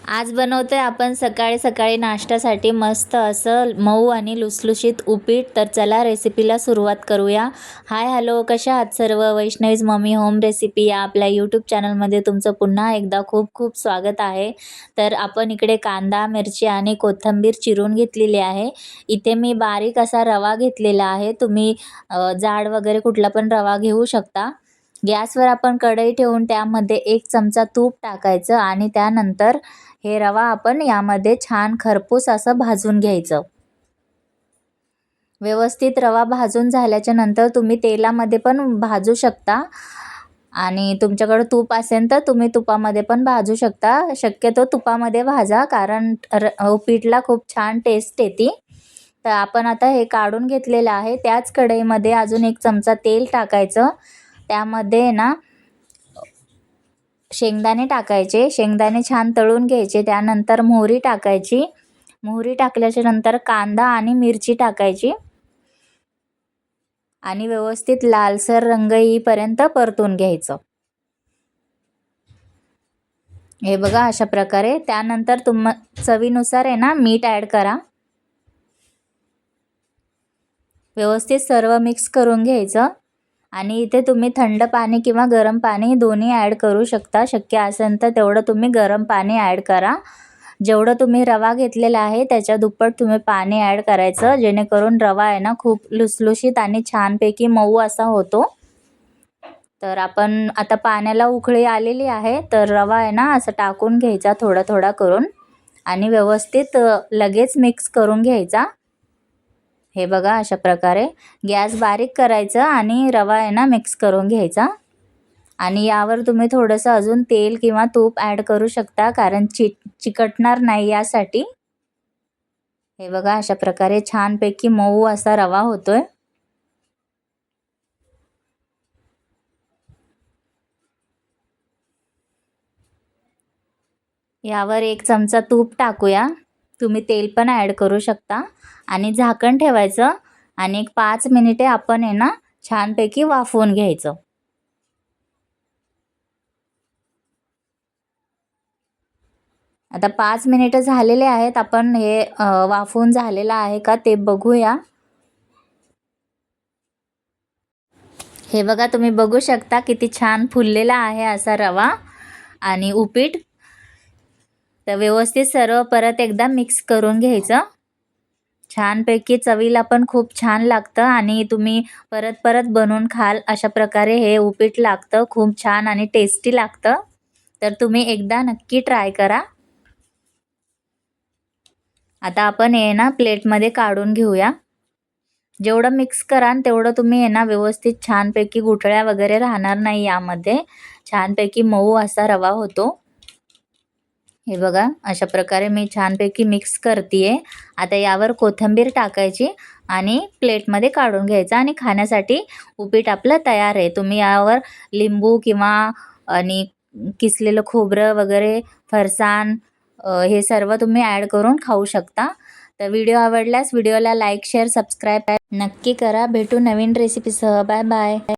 आज बनवतोय आपण सकाळी सकाळी नाश्त्यासाठी मस्त असं मऊ आणि लुसलुशीत उपीट। तर चला रेसिपीला सुरुवात करूया। हाय हॅलो, कशा आहात सर्व? वैष्णवीज मम्मी होम रेसिपी या आपल्या यूट्यूब चॅनलमध्ये तुमचं पुन्हा एकदा खूप खूप स्वागत आहे। तर आपण इकडे कांदा, मिरची आणि कोथिंबीर चिरून घेतलेली आहे। इथे मी बारीक असा रवा घेतलेला आहे। तुम्ही जाड वगैरे कुठला पण रवा घेऊ शकता। गॅसवर आपण कढई ठेवून त्यामध्ये 1 चमचा तूप टाकायचं आणि त्यानंतर हे रवा आपण यामध्ये छान खरपूस असं भाजून घ्यायचं। व्यवस्थित रवा भाजून झाल्याच्या नंतर तुम्ही तेलामध्ये पण भाजू शकता आणि तुमच्याकडे तूप असेल तर तुम्ही तुपामध्ये पण भाजू शकता। शक्यतो तुपामध्ये भाजा, कारण उपीटला खूप छान टेस्ट येते। तर आपण आता हे काढून घेतलेलं आहे। त्याच कढईमध्ये अजून 1 चमचा तेल टाकायचं। त्यामध्ये ना शेंगदाणे टाकायचे। शेंगदाणे छान तळून घ्यायचे। त्यानंतर मोहरी टाकायची। मोहरी टाकल्याच्या नंतर कांदा आणि मिरची टाकायची आणि व्यवस्थित लालसर रंग येईपर्यंत परतून घ्यायचं। हे बघा अशा प्रकारे। त्यानंतर चवीनुसार आहे ना मीठ ॲड करा। व्यवस्थित सर्व मिक्स करून घ्यायचं आणि इथे तुम्ही थंड पाणी किंवा गरम पाणी दोन्ही ॲड करू शकता। शक्य असेल तर तेवढं तुम्ही गरम पाणी ॲड करा। जेवढं तुम्ही रवा घेतलेला आहे त्याच्या दुप्पट तुम्ही पाणी ॲड करायचं, जेणेकरून रवा आहे ना खूप लुसलुशीत आणि छानपैकी मऊ असा होतो। तर आपण आता पाण्याला उकळी आलेली आहे, तर रवा आहे ना असं टाकून घ्यायचा थोडा थोडा करून आणि व्यवस्थित लगेच मिक्स करून घ्यायचा। हे बघा अशा प्रकारे गॅस बारीक करायचा आणि रवा आहे ना मिक्स करून घ्यायचा आणि यावर तुम्ही थोडंसं अजून तेल किंवा तूप ॲड करू शकता, कारण चिकटणार नाही यासाठी। हे बघा अशा प्रकारे छानपैकी मऊ असा रवा होतोय। यावर 1 चमचा तूप टाकूया। तुम्ही तेल पण ॲड करू शकता आणि झाकण ठेवायचं आणि 5 मिनिटे आपण आहे ना छानपैकी वाफवून घ्यायचं। आता 5 मिनिटं झालेले आहेत। आपण हे वाफवून झालेलं आहे का ते बघूया। हे बघा तुम्ही बघू शकता किती छान फुललेला आहे असा रवा आणि उपीट। तर व्यवस्थित सर्व परत एकदा मिक्स करून घ्यायचं। छानपैकी चवीला पण खूप छान लागतं आणि तुम्ही परत परत बनवून खाल अशा प्रकारे हे उपीट लागतं। खूप छान आणि टेस्टी लागतं। तर तुम्ही एकदा नक्की ट्राय करा। आता आपण हे ना प्लेटमध्ये काढून घेऊया। जेवढं मिक्स कराल तेवढं तुम्ही आहे ना व्यवस्थित छानपैकी गुठळ्या वगैरे राहणार नाही यामध्ये। छानपैकी मऊ असा रवा होतो। हे बघा अशा प्रकारे मी छानपैकी मिक्स करतीये। आता यावर कोथिंबीर टाकायची आणि प्लेटमध्ये काढून घ्यायचं आणि खाण्यासाठी उपीट आपलं तयार आहे। तुम्ही यावर लिंबू किंवा आणि किसलेलं खोबरं वगैरे, फरसाण हे सर्व तुम्ही ॲड करून खाऊ शकता। तर व्हिडिओ आवडल्यास व्हिडिओला लाईक, शेअर, सबस्क्राईब नक्की करा। भेटू नवीन रेसिपीसह। Bye bye.